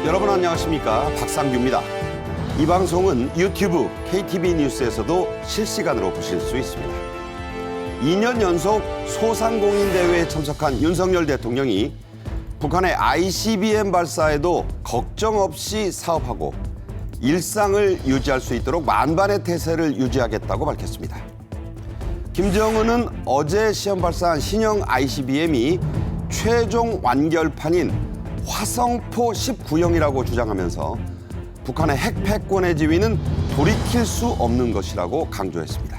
여러분 안녕하십니까? 박상규입니다. 이 방송은 유튜브 KTV 뉴스에서도 실시간으로 보실 수 있습니다. 2년 연속 소상공인 대회에 참석한 윤석열 대통령이 북한의 ICBM 발사에도 걱정 없이 사업하고 일상을 유지할 수 있도록 만반의 태세를 유지하겠다고 밝혔습니다. 김정은은 어제 시험 발사한 신형 ICBM이 최종 완결판인 화성포 19형이라고 주장하면서 북한의 핵 패권의 지위는 돌이킬 수 없는 것이라고 강조했습니다.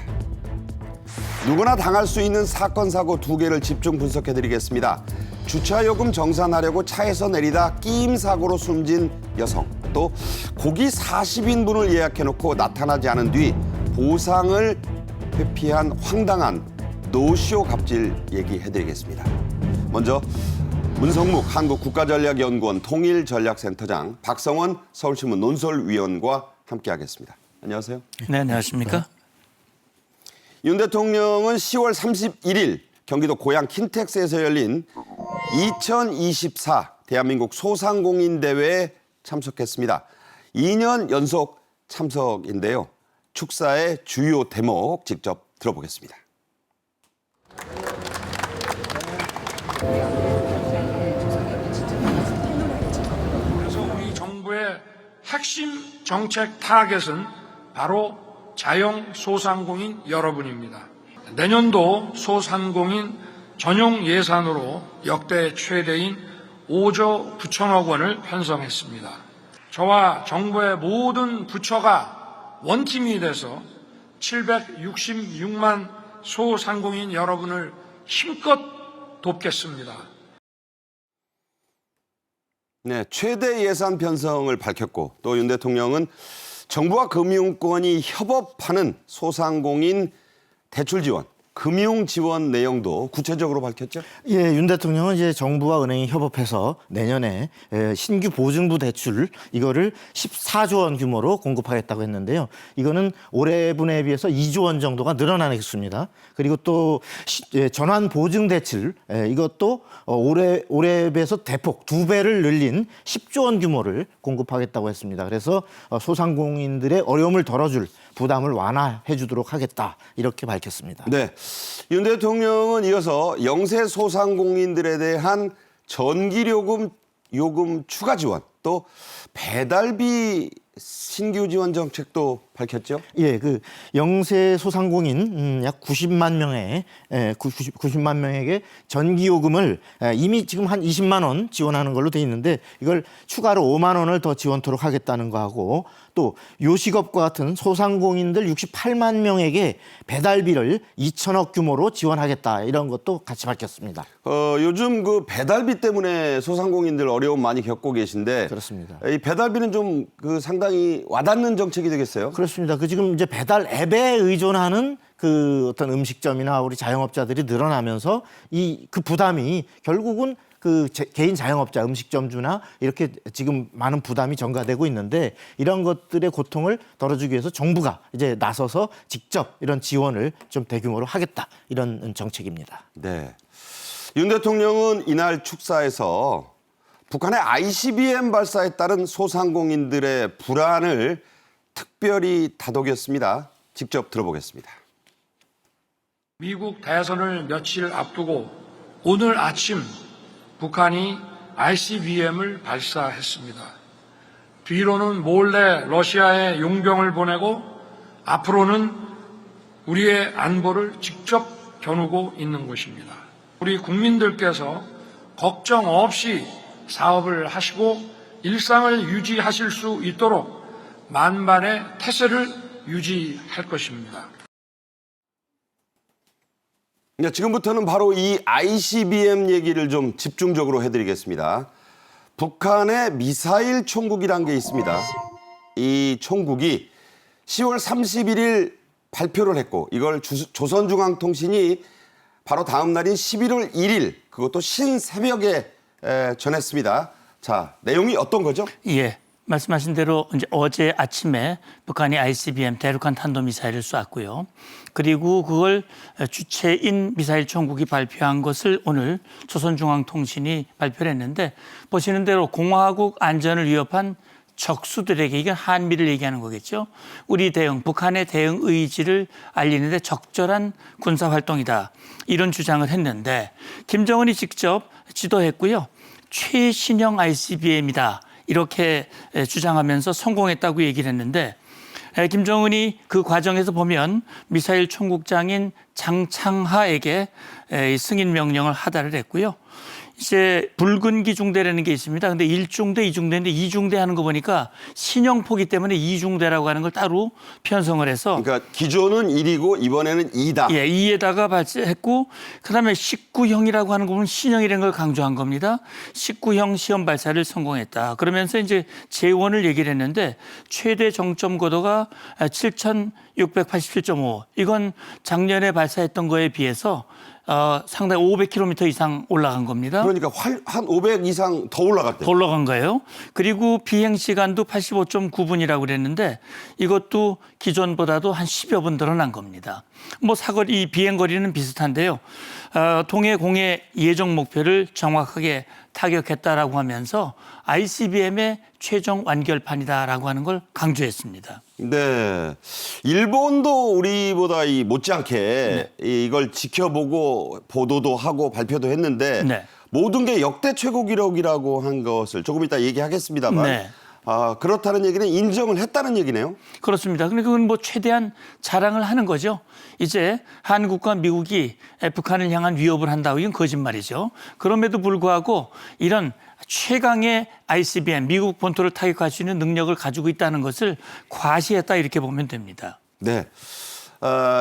누구나 당할 수 있는 사건, 사고 두 개를 집중 분석해드리겠습니다. 주차요금 정산하려고 차에서 내리다 끼임 사고로 숨진 여성, 또 고기 40인분을 예약해놓고 나타나지 않은 뒤 보상을 회피한 황당한 노쇼 갑질 얘기해드리겠습니다. 먼저 문성묵 한국국가전략연구원 통일전략센터장, 박성원 서울신문 논설위원과 함께하겠습니다. 안녕하세요. 네, 안녕하십니까? 윤 대통령은 10월 31일 경기도 고양 킨텍스에서 열린 2024 대한민국 소상공인 대회에 참석했습니다. 2년 연속 참석인데요. 축사의 주요 대목 직접 들어보겠습니다. 정부의 핵심 정책 타겟은 바로 자영 소상공인 여러분입니다. 내년도 소상공인 전용 예산으로 역대 최대인 5조 9천억 원을 편성했습니다. 저와 정부의 모든 부처가 원팀이 돼서 766만 소상공인 여러분을 힘껏 돕겠습니다. 네, 최대 예산 편성을 밝혔고 또 윤 대통령은 정부와 금융권이 협업하는 소상공인 대출 지원, 금융 지원 내용도 구체적으로 밝혔죠? 예, 윤 대통령은 이제 정부와 은행이 협업해서 내년에 신규 보증부 대출 이거를 14조 원 규모로 공급하겠다고 했는데요. 이거는 올해분에 비해서 2조 원 정도가 늘어나겠습니다. 그리고 또 전환 보증 대출 이것도 올해에 비해서 대폭 2배를 늘린 10조 원 규모를 공급하겠다고 했습니다. 그래서 소상공인들의 어려움을 덜어줄 부담을 완화해 주도록 하겠다 이렇게 밝혔습니다. 네, 윤 대통령은 이어서 영세 소상공인들에 대한 전기요금 추가 지원, 또 배달비 신규 지원 정책도 밝혔죠? 예, 그 영세 소상공인 약 90만 명의 90만 명에게 전기요금을 이미 지금 한 20만 원 지원하는 걸로 돼 있는데 이걸 추가로 5만 원을 더 지원토록 하겠다는 거하고 또 요식업과 같은 소상공인들 68만 명에게 배달비를 2천억 규모로 지원하겠다 이런 것도 같이 밝혔습니다. 요즘 그 배달비 때문에 소상공인들 어려움 많이 겪고 계신데 그렇습니다. 이 배달비는 좀 상당히 와닿는 정책이 되겠어요? 그렇습니다. 그 지금 이제 배달 앱에 의존하는 그 어떤 음식점이나 우리 자영업자들이 늘어나면서 그 부담이 결국은 개인 자영업자, 음식점주나 이렇게 지금 많은 부담이 전가되고 있는데 이런 것들의 고통을 덜어주기 위해서 정부가 이제 나서서 직접 이런 지원을 좀 대규모로 하겠다 이런 정책입니다. 네. 윤 대통령은 이날 축사에서 북한의 ICBM 발사에 따른 소상공인들의 불안을 특별히 다독였습니다. 직접 들어보겠습니다. 미국 대선을 며칠 앞두고 오늘 아침 북한이 ICBM을 발사했습니다. 뒤로는 몰래 러시아에 용병을 보내고 앞으로는 우리의 안보를 직접 겨누고 있는 것입니다. 우리 국민들께서 걱정 없이 사업을 하시고 일상을 유지하실 수 있도록 만반의 태세를 유지할 것입니다. 네, 지금부터는 바로 이 ICBM 얘기를 좀 집중적으로 해드리겠습니다. 북한의 미사일 총국이라는 게 있습니다. 이 총국이 10월 31일 발표를 했고 이걸 조선중앙통신이 바로 다음 날인 11월 1일 그것도 신새벽에 전했습니다. 자, 내용이 어떤 거죠? 예. 말씀하신 대로 이제 어제 아침에 북한이 ICBM 대륙간 탄도미사일을 쐈고요. 그리고 그걸 주체인 미사일 총국이 발표한 것을 오늘 조선중앙통신이 발표를 했는데 보시는 대로 공화국 안전을 위협한 적수들에게 이건 한미를 얘기하는 거겠죠. 우리 대응, 북한의 대응 의지를 알리는 데 적절한 군사활동이다. 이런 주장을 했는데 김정은이 직접 지도했고요. 최신형 ICBM이다. 이렇게 주장하면서 성공했다고 얘기를 했는데 김정은이 그 과정에서 보면 미사일 총국장인 장창하에게 승인 명령을 하달을 했고요. 이제 붉은 기중대라는 게 있습니다. 근데 1중대, 2중대인데 2중대 하는 거 보니까 신형포기 때문에 2중대라고 하는 걸 따로 편성을 해서 그러니까 기존은 1이고 이번에는 2다. 예, 2에다가 발사했고 그다음에 19형이라고 하는 거 보면 신형이라는 걸 강조한 겁니다. 19형 시험 발사를 성공했다. 그러면서 이제 재원을 얘기를 했는데 최대 정점 고도가 7,687.5. 이건 작년에 발사했던 거에 비해서 상당히 500km 이상 올라간 겁니다. 그러니까 한 500 이상 더 올라갔대요. 더 올라간 거예요. 그리고 비행 시간도 85.9분이라고 그랬는데 이것도 기존보다도 한 10여 분 늘어난 겁니다. 뭐 사거리 비행 거리는 비슷한데요. 동해 공해 예정 목표를 정확하게 타격했다라고 하면서 ICBM의 최종 완결판이다라고 하는 걸 강조했습니다. 네, 일본도 우리보다 못지않게 이걸 지켜보고 보도도 하고 발표도 했는데 네. 모든 게 역대 최고 기록이라고 한 것을 조금 이따 얘기하겠습니다만 네. 그렇다는 얘기는 인정을 했다는 얘기네요. 그렇습니다. 그러니까 그건 뭐 최대한 자랑을 하는 거죠. 이제 한국과 미국이 북한을 향한 위협을 한다고 이건 거짓말이죠. 그럼에도 불구하고 이런 최강의 ICBM, 미국 본토를 타격할 수 있는 능력을 가지고 있다는 것을 과시했다 이렇게 보면 됩니다. 네.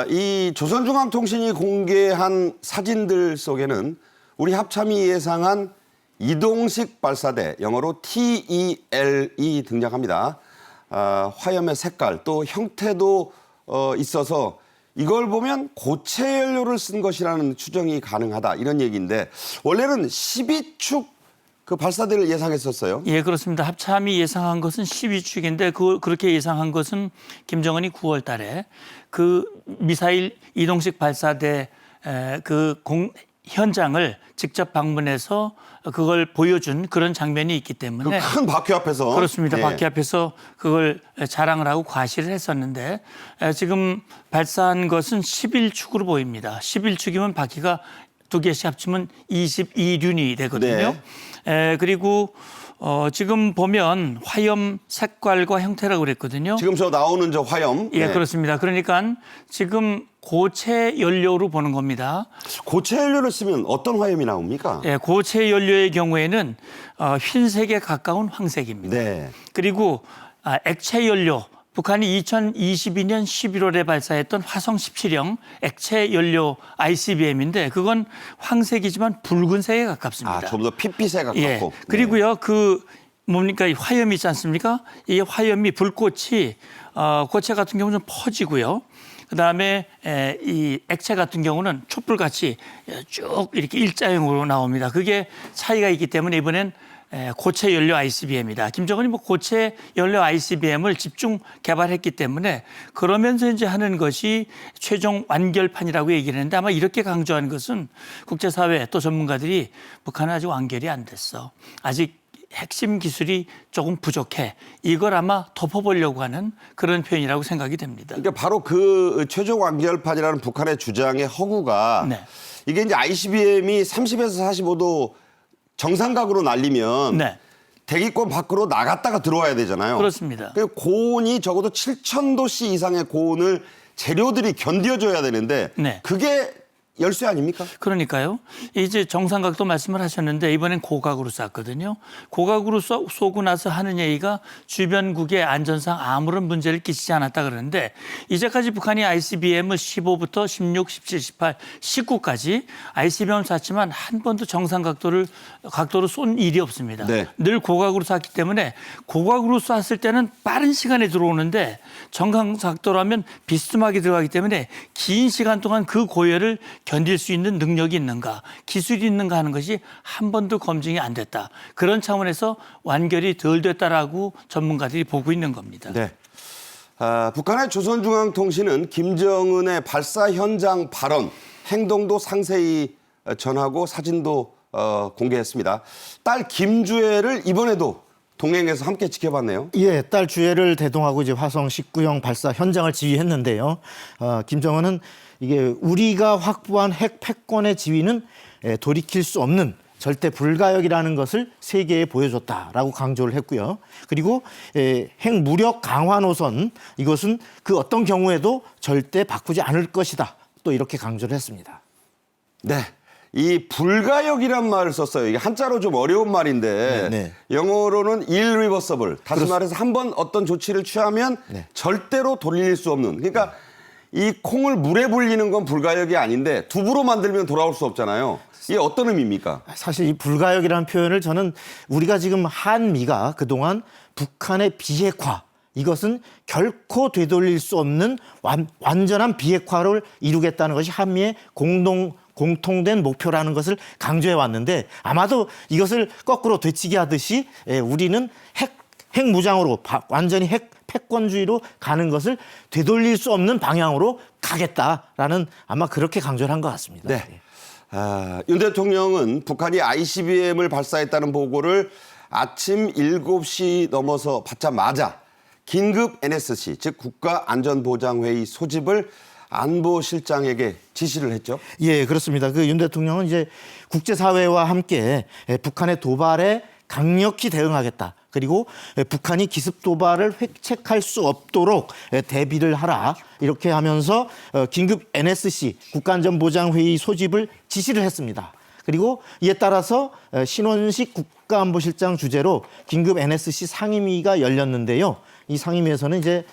이 조선중앙통신이 공개한 사진들 속에는 우리 합참이 예상한 이동식 발사대, 영어로 TEL이 등장합니다. 화염의 색깔 또 형태도 있어서 이걸 보면 고체 연료를 쓴 것이라는 추정이 가능하다 이런 얘기인데 원래는 12축 그 발사대를 예상했었어요. 예, 그렇습니다. 합참이 예상한 것은 12축인데 그렇게 예상한 것은 김정은이 9월 달에 그 미사일 이동식 발사대 현장을 직접 방문해서 그걸 보여준 그런 장면이 있기 때문에 큰 바퀴 앞에서. 그렇습니다. 예. 바퀴 앞에서 그걸 자랑을 하고 과시를 했었는데 지금 발사한 것은 11축으로 보입니다. 11축이면 바퀴가 두 개씩 합치면 22륜이 되거든요. 그리고 지금 보면 화염 색깔과 형태라고 그랬거든요. 지금 저 나오는 저 화염. 예, 그렇습니다. 그러니까 지금 고체 연료로 보는 겁니다. 고체 연료를 쓰면 어떤 화염이 나옵니까? 예, 고체 연료의 경우에는 흰색에 가까운 황색입니다. 네. 그리고 액체 연료, 북한이 2022년 11월에 발사했던 화성 17형 액체 연료 ICBM인데 그건 황색이지만 붉은색에 가깝습니다. 좀 더 핏빛에 가깝고. 예. 그리고요, 뭡니까, 이 화염이 있지 않습니까? 이 화염이 불꽃이 고체 같은 경우는 좀 퍼지고요. 그다음에 이 액체 같은 경우는 촛불같이 쭉 이렇게 일자형으로 나옵니다. 그게 차이가 있기 때문에 이번엔 고체 연료 ICBM이다. 김정은이 고체 연료 ICBM을 집중 개발했기 때문에 그러면서 이제 하는 것이 최종 완결판이라고 얘기를 했는데 아마 이렇게 강조하는 것은 국제사회 또 전문가들이 북한은 아직 완결이 안 됐어. 아직 핵심 기술이 조금 부족해. 이걸 아마 덮어보려고 하는 그런 표현이라고 생각이 됩니다. 그러니까 바로 그 최종 완결판이라는 북한의 주장의 허구가 네. 이게 이제 ICBM이 30에서 45도 정상각으로 날리면 네. 대기권 밖으로 나갔다가 들어와야 되잖아요. 그렇습니다. 그 고온이 적어도 7,000도씨 이상의 고온을 재료들이 견뎌줘야 되는데 네. 그게 열쇠 아닙니까? 그러니까요. 이제 정상각도 말씀을 하셨는데 이번엔 고각으로 쐈거든요. 고각으로 쏘고 나서 하는 얘기가 주변국의 안전상 아무런 문제를 끼치지 않았다 그러는데 이제까지 북한이 ICBM을 15부터 16, 17, 18, 19까지 ICBM을 쐈지만 한 번도 정상각도로 쏜 일이 없습니다. 네. 늘 고각으로 쐈기 때문에 고각으로 쐈을 때는 빠른 시간에 들어오는데 정상각도로 하면 비스듬하게 들어가기 때문에 긴 시간 동안 그 고열을 견딜 수 있는 능력이 있는가, 기술이 있는가 하는 것이 한 번도 검증이 안 됐다. 그런 차원에서 완결이 덜 됐다라고 전문가들이 보고 있는 겁니다. 네. 북한의 조선중앙통신은 김정은의 발사 현장 발언, 행동도 상세히 전하고 사진도 공개했습니다. 딸 김주애를 이번에도 동행해서 함께 지켜봤네요. 예, 딸 주애를 대동하고 이제 화성 19형 발사 현장을 지휘했는데요. 김정은은 이게 우리가 확보한 핵 패권의 지위는 돌이킬 수 없는 절대 불가역이라는 것을 세계에 보여줬다라고 강조를 했고요. 그리고 핵 무력 강화 노선, 이것은 그 어떤 경우에도 절대 바꾸지 않을 것이다. 또 이렇게 강조를 했습니다. 네. 이 불가역이란 말을 썼어요. 이게 한자로 좀 어려운 말인데 네. 영어로는 irreversible. 다시 말해서 한번 어떤 조치를 취하면 네. 절대로 돌릴 수 없는. 그러니까 이 콩을 물에 불리는 건 불가역이 아닌데 두부로 만들면 돌아올 수 없잖아요. 이게 어떤 의미입니까? 사실 이 불가역이라는 표현을 저는 우리가 지금 한미가 그동안 북한의 비핵화, 이것은 결코 되돌릴 수 없는 완전한 비핵화를 이루겠다는 것이 한미의 공통된 목표라는 것을 강조해 왔는데, 아마도 이것을 거꾸로 되치기 하듯이 우리는 핵무장으로 완전히 핵 패권주의로 가는 것을 되돌릴 수 없는 방향으로 가겠다라는, 아마 그렇게 강조를 한 것 같습니다. 네. 윤 대통령은 북한이 ICBM을 발사했다는 보고를 아침 7시 넘어서 받자마자 긴급 NSC, 즉 국가안전보장회의 소집을 안보실장에게 지시를 했죠. 예, 그렇습니다. 그 윤 대통령은 이제 국제사회와 함께 북한의 도발에 강력히 대응하겠다. 그리고 북한이 기습 도발을 획책할 수 없도록 대비를 하라. 이렇게 하면서 긴급 NSC, 국가안전보장회의 소집을 지시를 했습니다. 그리고 이에 따라서 신원식 국가안보실장 주재로 긴급 NSC 상임위가 열렸는데요. 이 상임위에서는 이제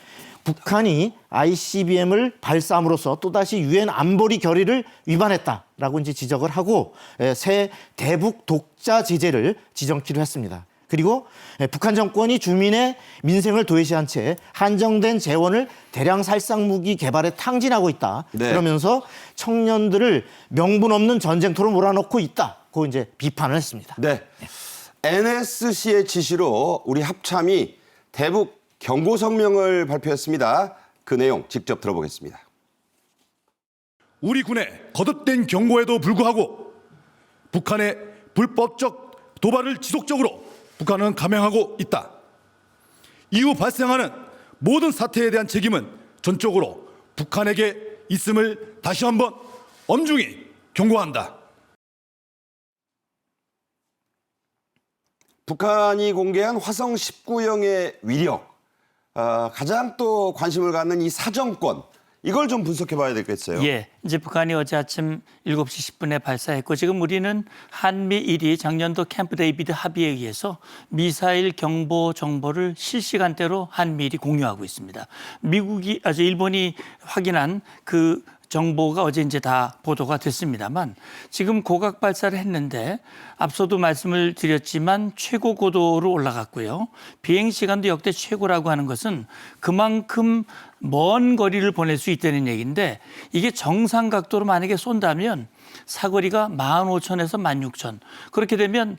북한이 ICBM을 발사함으로써 또다시 유엔 안보리 결의를 위반했다라고 이제 지적을 하고 새 대북 독자 제재를 지정키로 했습니다. 그리고 북한 정권이 주민의 민생을 도외시한 채 한정된 재원을 대량 살상 무기 개발에 탕진하고 있다. 네. 그러면서 청년들을 명분 없는 전쟁터로 몰아넣고 있다고 이제 비판을 했습니다. 네. NSC의 지시로 우리 합참이 대북 경고 성명을 발표했습니다. 그 내용 직접 들어보겠습니다. 우리 군의 거듭된 경고에도 불구하고 북한의 불법적 도발을 지속적으로 북한은 감행하고 있다. 이후 발생하는 모든 사태에 대한 책임은 전적으로 북한에게 있음을 다시 한번 엄중히 경고한다. 북한이 공개한 화성 19형의 위력, 가장 또 관심을 갖는 이 사정권, 이걸 좀 분석해 봐야 되겠어요. 예, 이제 북한이 어제 아침 7시 10분에 발사했고, 지금 우리는 한미일이 작년도 캠프 데이비드 합의에 의해서 미사일 경보 정보를 실시간대로 한미일이 공유하고 있습니다. 일본이 확인한 그 정보가 어제 이제 다 보도가 됐습니다만, 지금 고각 발사를 했는데 앞서도 말씀을 드렸지만 최고 고도로 올라갔고요. 비행 시간도 역대 최고라고 하는 것은 그만큼 먼 거리를 보낼 수 있다는 얘기인데, 이게 정상 각도로 만약에 쏜다면 사거리가 15,000에서 16,000. 그렇게 되면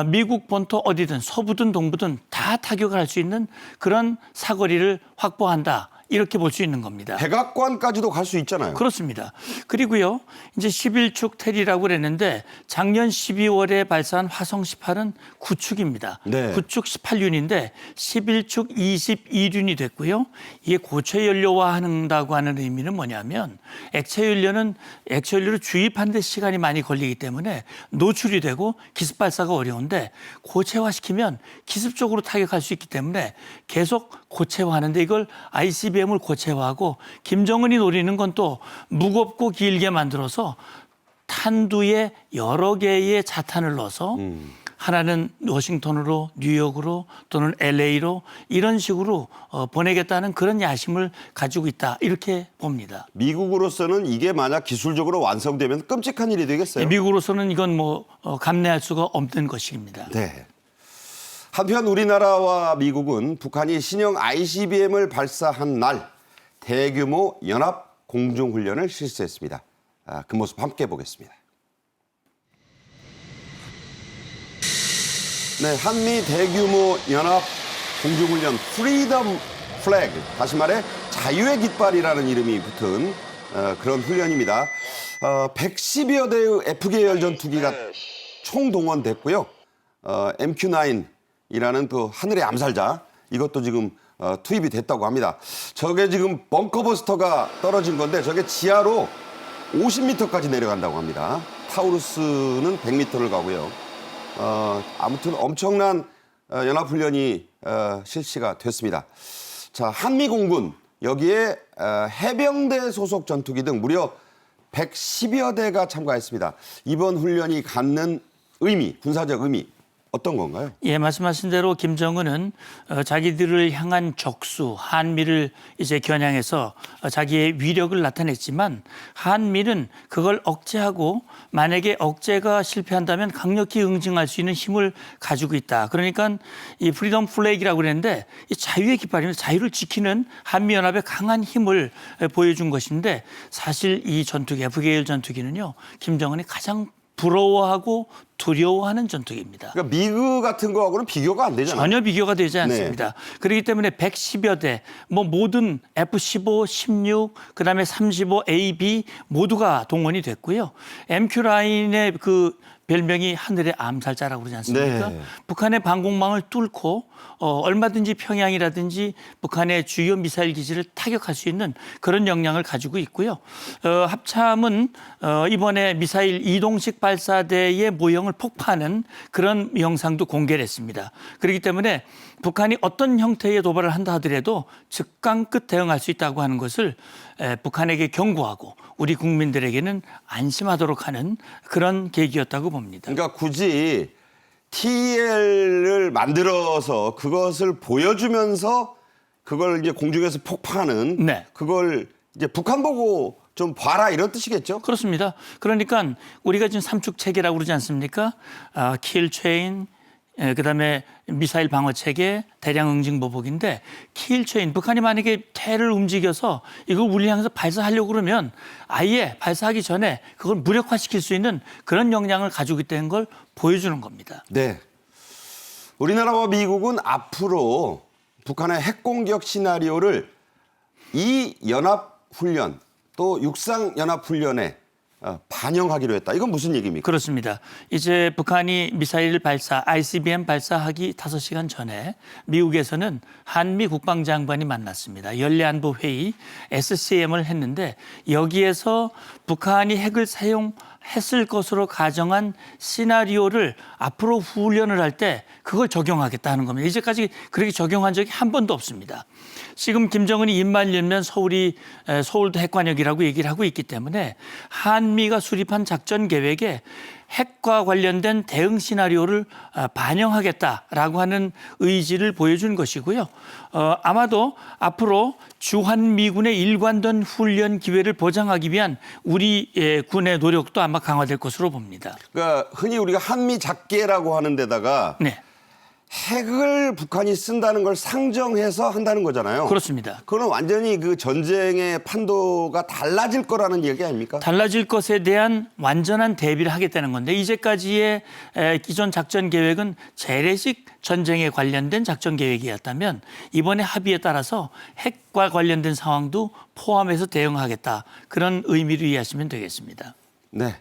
미국 본토 어디든 서부든 동부든 다 타격을 할 수 있는 그런 사거리를 확보한다. 이렇게 볼 수 있는 겁니다. 백악관까지도 갈 수 있잖아요. 그렇습니다. 그리고요, 이제 11축 테리라고 그랬는데 작년 12월에 발사한 화성 18은 9축입니다. 네. 9축 18륜인데 11축 22륜이 됐고요. 이게 고체 연료화한다고 하는 의미는 뭐냐면 액체 연료를 주입하는 데 시간이 많이 걸리기 때문에 노출이 되고 기습 발사가 어려운데, 고체화시키면 기습적으로 타격할 수 있기 때문에 계속 고체화하는데, 이걸 ICBM을 고체화하고 김정은이 노리는 건 또 무겁고 길게 만들어서 탄두에 여러 개의 자탄을 넣어서 하나는 워싱턴으로, 뉴욕으로 또는 LA로 이런 식으로 보내겠다는 그런 야심을 가지고 있다, 이렇게 봅니다. 미국으로서는 이게 만약 기술적으로 완성되면 끔찍한 일이 되겠어요. 미국으로서는 이건 감내할 수가 없는 것입니다. 네. 한편 우리나라와 미국은 북한이 신형 ICBM을 발사한 날 대규모 연합 공중훈련을 실시했습니다. 그 모습 함께 보겠습니다. 네, 한미 대규모 연합 공중훈련 프리덤 플래그, 다시 말해 자유의 깃발이라는 이름이 붙은 그런 훈련입니다. 110여 대의 F계열 전투기가 총동원됐고요. MQ-9이라는 또 하늘의 암살자, 이것도 지금 투입이 됐다고 합니다. 저게 지금 벙커버스터가 떨어진 건데 저게 지하로 50m까지 내려간다고 합니다. 타우루스는 100m를 가고요. 아무튼 엄청난 연합훈련이 실시가 됐습니다. 자, 한미공군 여기에 해병대 소속 전투기 등 무려 110여 대가 참가했습니다. 이번 훈련이 갖는 의미, 군사적 의미 어떤 건가요? 예, 말씀하신 대로 김정은은 자기들을 향한 적수, 한미를 이제 겨냥해서 자기의 위력을 나타냈지만 한미는 그걸 억제하고 만약에 억제가 실패한다면 강력히 응징할 수 있는 힘을 가지고 있다. 그러니까 이 프리덤 플래그라고 그랬는데 이 자유의 깃발이면 자유를 지키는 한미연합의 강한 힘을 보여준 것인데 사실 이 전투기, F계열 전투기는요, 김정은이 가장 부러워하고 두려워하는 전투기입니다. 그러니까 미그 같은 거하고는 비교가 안 되잖아요. 전혀 비교가 되지 않습니다. 그렇기 때문에 110여 대, 모든 F-15, 16, 그다음에 35, A, B 모두가 동원이 됐고요. MQ-9의 그 별명이 하늘의 암살자라고 그러지 않습니까? 네. 북한의 방공망을 뚫고 얼마든지 평양이라든지 북한의 주요 미사일 기지를 타격할 수 있는 그런 역량을 가지고 있고요. 합참은 이번에 미사일 이동식 발사대의 모형을 폭파하는 그런 영상도 공개를 했습니다. 그렇기 때문에 북한이 어떤 형태의 도발을 한다 하더라도 즉강끝 대응할 수 있다고 하는 것을 북한에게 경고하고 우리 국민들에게는 안심하도록 하는 그런 계기였다고 봅니다. 그러니까 굳이 TL을 만들어서 그것을 보여주면서 그걸 이제 공중에서 폭파하는 네. 그걸 이제 북한 보고 좀 봐라 이런 뜻이겠죠? 그렇습니다. 그러니까 우리가 지금 삼축 체계라고 그러지 않습니까? 킬 체인, 그다음에 미사일 방어 체계, 대량 응징 보복인데 킬 체인, 북한이 만약에 태를 움직여서 이걸 우리 향해서 발사하려고 그러면 아예 발사하기 전에 그걸 무력화시킬 수 있는 그런 역량을 가지고 있다는 걸 보여주는 겁니다. 네. 우리나라와 미국은 앞으로 북한의 핵공격 시나리오를 이 연합훈련 또 육상연합훈련에 반영하기로 했다. 이건 무슨 얘기입니까? 그렇습니다. 이제 북한이 미사일 발사, ICBM 발사하기 5시간 전에 미국에서는 한미 국방장관이 만났습니다. 연례안보회의 SCM을 했는데 여기에서 북한이 핵을 사용했을 것으로 가정한 시나리오를 앞으로 훈련을 할 때 그걸 적용하겠다는 겁니다. 이제까지 그렇게 적용한 적이 한 번도 없습니다. 지금 김정은이 입만 열면 서울도 핵관역이라고 얘기를 하고 있기 때문에 한미가 수립한 작전 계획에 핵과 관련된 대응 시나리오를 반영하겠다라고 하는 의지를 보여준 것이고요. 아마도 앞으로 주한미군의 일관된 훈련 기회를 보장하기 위한 우리 군의 노력도 아마 강화될 것으로 봅니다. 그러니까 흔히 우리가 한미 작계라고 하는 데다가 네, 핵을 북한이 쓴다는 걸 상정해서 한다는 거잖아요. 그렇습니다. 그건 완전히 그 전쟁의 판도가 달라질 거라는 얘기 아닙니까? 달라질 것에 대한 완전한 대비를 하겠다는 건데 이제까지의 기존 작전 계획은 재래식 전쟁에 관련된 작전 계획이었다면 이번에 합의에 따라서 핵과 관련된 상황도 포함해서 대응하겠다. 그런 의미로 이해하시면 되겠습니다. 네.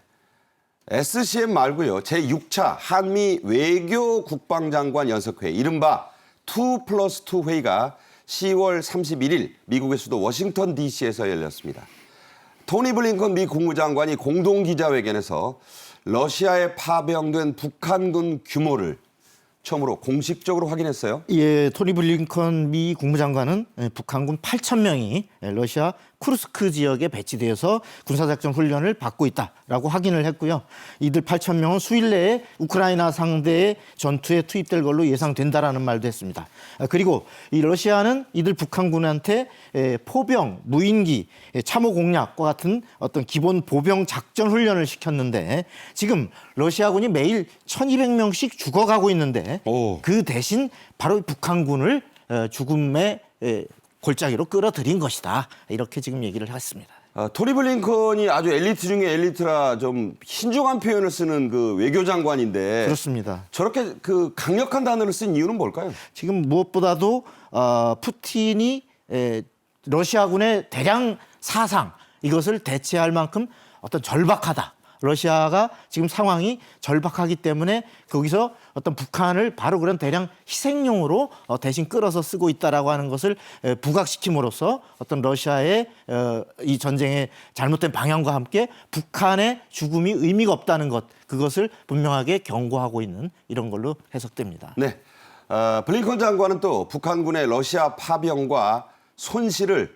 SCM 말고요. 제6차 한미 외교 국방장관 연석회의, 이른바 2+2 회의가 10월 31일 미국의 수도 워싱턴 DC에서 열렸습니다. 토니 블링컨 미 국무장관이 공동기자회견에서 러시아에 파병된 북한군 규모를 처음으로 공식적으로 확인했어요. 예, 토니 블링컨 미 국무장관은 북한군 8,000명이 러시아 쿠르스크 지역에 배치되어서 군사작전 훈련을 받고 있다라고 확인을 했고요. 이들 8,000명은 수일 내에 우크라이나 상대의 전투에 투입될 걸로 예상된다라는 말도 했습니다. 그리고 이 러시아는 이들 북한군한테 포병, 무인기, 참호 공략과 같은 어떤 기본 보병 작전 훈련을 시켰는데 지금 러시아군이 매일 1,200명씩 죽어가고 있는데 그 대신 바로 북한군을 죽음의 골짜기로 끌어들인 것이다. 이렇게 지금 얘기를 했습니다. 토니 블링컨이 아주 엘리트 중에 엘리트라 좀 신중한 표현을 쓰는 그 외교장관인데 그렇습니다. 저렇게 그 강력한 단어를 쓴 이유는 뭘까요? 지금 무엇보다도 푸틴이 러시아군의 대량 사상 이것을 대체할 만큼 어떤 절박하다. 러시아가 지금 상황이 절박하기 때문에 거기서 어떤 북한을 바로 그런 대량 희생용으로 대신 끌어서 쓰고 있다라고 하는 것을 부각시킴으로써 어떤 러시아의 이 전쟁의 잘못된 방향과 함께 북한의 죽음이 의미가 없다는 것 그것을 분명하게 경고하고 있는 이런 걸로 해석됩니다. 네. 블링컨 장관은 또 북한군의 러시아 파병과 손실을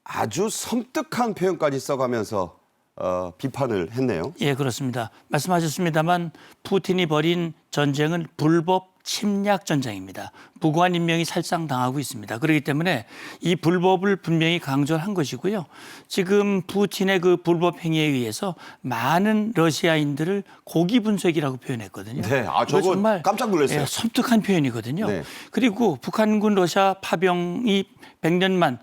아주 섬뜩한 표현까지 써가면서 비판을 했네요. 예, 그렇습니다. 말씀하셨습니다만 푸틴이 벌인 전쟁은 불법 침략 전쟁입니다. 무고한 인명이 살상당하고 있습니다. 그렇기 때문에 이 불법을 분명히 강조를 한 것이고요. 지금 푸틴의 그 불법 행위에 의해서 많은 러시아인들을 고기 분쇄기라고 표현했거든요. 네, 아, 이거 저거 정말 깜짝 놀랐어요. 예, 섬뜩한 표현이거든요. 네. 그리고 북한군 러시아 파병이 100년만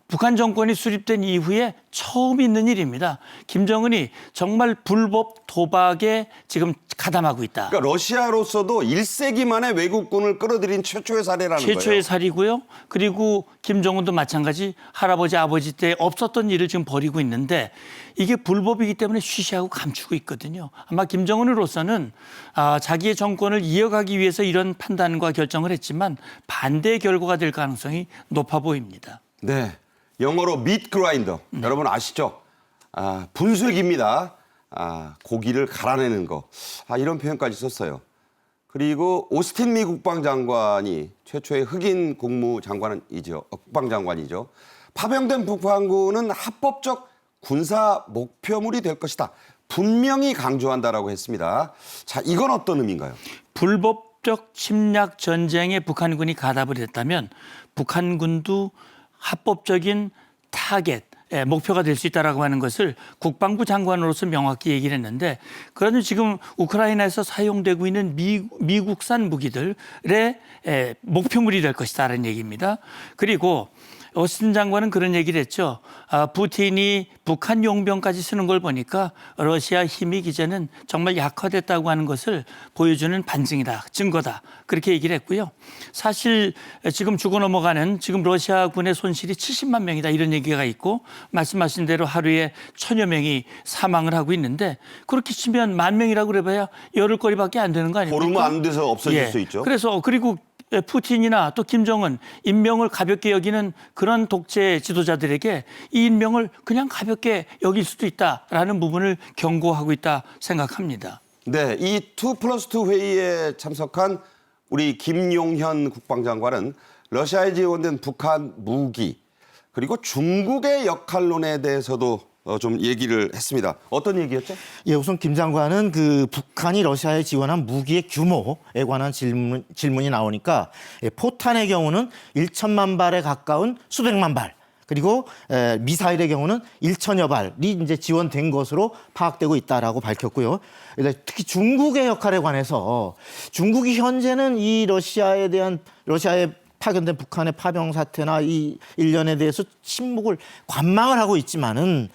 북한 정권이 수립된 이후에 처음 있는 일입니다. 김정은이 정말 불법 도박에 지금 가담하고 있다. 그러니까 러시아로서도 1세기 만에 외국군을 끌어들인 최초의 사례라는 최초의 거예요. 살이고요. 그리고 김정은도 마찬가지 할아버지 아버지 때 없었던 일을 지금 벌이고 있는데 이게 불법이기 때문에 쉬쉬하고 감추고 있거든요. 아마 김정은으로서는 자기의 정권을 이어가기 위해서 이런 판단과 결정을 했지만 반대의 결과가 될 가능성이 높아 보입니다. 네, 영어로 meat grinder. 여러분 아시죠? 분쇄기입니다. 고기를 갈아내는 거. 이런 표현까지 썼어요. 그리고 오스틴 미 국방장관이 최초의 흑인 국방장관이죠. 파병된 북한군은 합법적 군사 목표물이 될 것이다. 분명히 강조한다라고 했습니다. 자, 이건 어떤 의미인가요? 불법적 침략 전쟁에 북한군이 가담을 했다면 북한군도 합법적인 타겟, 목표가 될 수 있다라고 하는 것을 국방부 장관으로서 명확히 얘기를 했는데 그러면 지금 우크라이나에서 사용되고 있는 미국산 무기들의 목표물이 될 것이다라는 얘기입니다. 그리고 오스틴 장관은 그런 얘기를 했죠. 푸틴이 북한 용병까지 쓰는 걸 보니까 러시아 힘이 이제는 정말 약화됐다고 하는 것을 보여주는 반증이다, 증거다. 그렇게 얘기를 했고요. 사실 지금 죽어 넘어가는 지금 러시아군의 손실이 70만 명이다 이런 얘기가 있고 말씀하신 대로 하루에 1000여 명이 사망을 하고 있는데 그렇게 치면 10,000명이라고 그래봐야 열흘거리밖에 안 되는 거 아닙니까? 보름 안 돼서 없어질 수 있죠. 그래서 그리고 푸틴이나 또 김정은 인명을 가볍게 여기는 그런 독재 지도자들에게 이 인명을 그냥 가볍게 여길 수도 있다라는 부분을 경고하고 있다 생각합니다. 네, 이 2+2 회의에 참석한 우리 김용현 국방장관은 러시아에 지원된 북한 무기 그리고 중국의 역할론에 대해서도 좀 얘기를 했습니다. 어떤 얘기였죠? 예, 우선 김 장관은 그 북한이 러시아에 지원한 무기의 규모에 관한 질문이 나오니까 포탄의 경우는 1천만 발에 가까운 수백만 발. 그리고 미사일의 경우는 1천여 발이 이제 지원된 것으로 파악되고 있다라고 밝혔고요. 특히 중국의 역할에 관해서 중국이 현재는 이 러시아에 파견된 북한의 파병 사태나 이 일련에 대해서 침묵을 관망을 하고 있지만은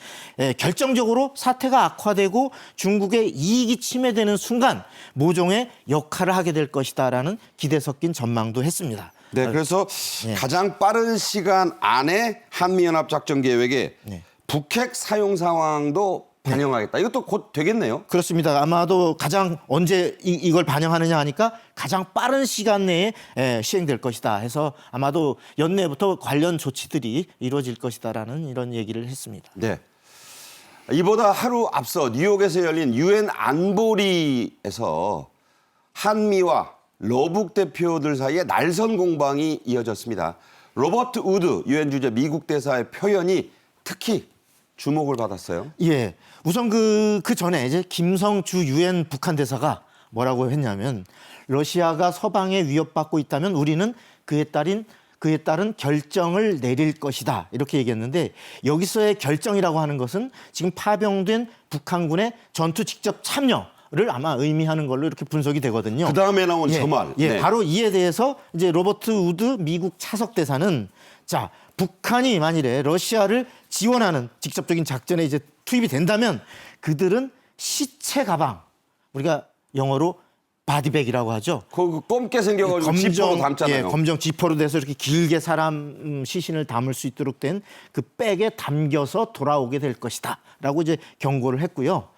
결정적으로 사태가 악화되고 중국의 이익이 침해되는 순간 모종의 역할을 하게 될 것이다라는 기대 섞인 전망도 했습니다. 네, 그래서 가장 빠른 시간 안에 한미연합작전 계획에 북핵 사용 상황도 반영하겠다. 이것도 곧 되겠네요. 그렇습니다. 아마도 가장 언제 이걸 반영하느냐 하니까 가장 빠른 시간 내에 시행될 것이다 해서 아마도 연내부터 관련 조치들이 이루어질 것이다라는 이런 얘기를 했습니다. 네. 이보다 하루 앞서 뉴욕에서 열린 유엔 안보리에서 한미와 러북 대표들 사이에 날선 공방이 이어졌습니다. 로버트 우드 유엔 주재 미국 대사의 표현이 특히 주목을 받았어요. 예. 우선 그 전에 이제 김성주 유엔 북한 대사가 뭐라고 했냐면 러시아가 서방에 위협받고 있다면 우리는 그에 따른 결정을 내릴 것이다. 이렇게 얘기했는데 여기서의 결정이라고 하는 것은 지금 파병된 북한군의 전투 직접 참여를 아마 의미하는 걸로 이렇게 분석이 되거든요. 그 다음에 나온 저 말. 예, 바로 이에 대해서 이제 로버트 우드 미국 차석 대사는 자, 북한이 만일에 러시아를 지원하는 직접적인 작전에 이제 투입이 된다면 그들은 시체 가방, 우리가 영어로 바디백이라고 하죠. 그 검게 생겨가지고 지퍼로 담잖아요. 예, 검정 지퍼로 돼서 이렇게 길게 사람 시신을 담을 수 있도록 된 그 백에 담겨서 돌아오게 될 것이다라고 이제 경고를 했고요.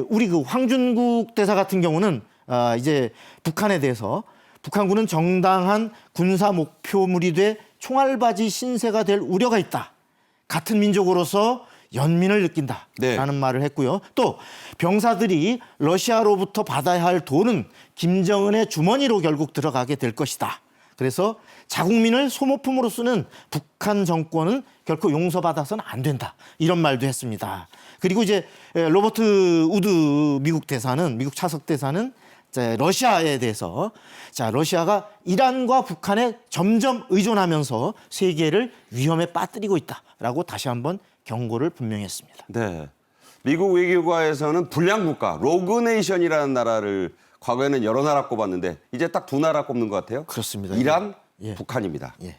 우리 그 황준국 대사 같은 경우는 이제 북한에 대해서 북한군은 정당한 군사 목표물이 돼 총알바지 신세가 될 우려가 있다. 같은 민족으로서 연민을 느낀다라는 말을 했고요. 또 병사들이 러시아로부터 받아야 할 돈은 김정은의 주머니로 결국 들어가게 될 것이다. 그래서 자국민을 소모품으로 쓰는 북한 정권은 결코 용서받아서는 안 된다. 이런 말도 했습니다. 그리고 이제 로버트 우드 미국 차석 대사는 러시아에 대해서 러시아가 이란과 북한에 점점 의존하면서 세계를 위험에 빠뜨리고 있다라고 다시 한번 경고를 분명히 했습니다. 네. 미국 외교가에서는 불량 국가, 로그네이션이라는 나라를 과거에는 여러 나라 꼽았는데 이제 딱 두 나라 꼽는 것 같아요. 그렇습니다. 이란, 예. 북한입니다. 예.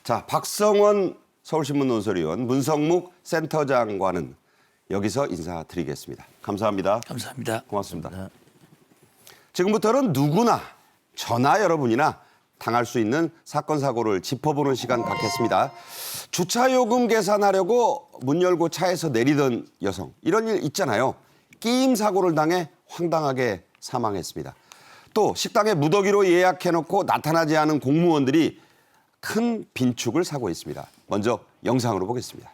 자, 박성원 서울신문 논설위원, 문성묵 센터장과는 여기서 인사드리겠습니다. 감사합니다. 감사합니다. 고맙습니다. 지금부터는 누구나 저나 여러분이나 당할 수 있는 사건 사고를 짚어보는 시간 갖겠습니다. 주차요금 계산하려고 문 열고 차에서 내리던 여성, 이런 일 있잖아요. 끼임 사고를 당해 황당하게 사망했습니다. 또 식당에 무더기로 예약해놓고 나타나지 않은 공무원들이 큰 빈축을 사고 있습니다. 먼저 영상으로 보겠습니다.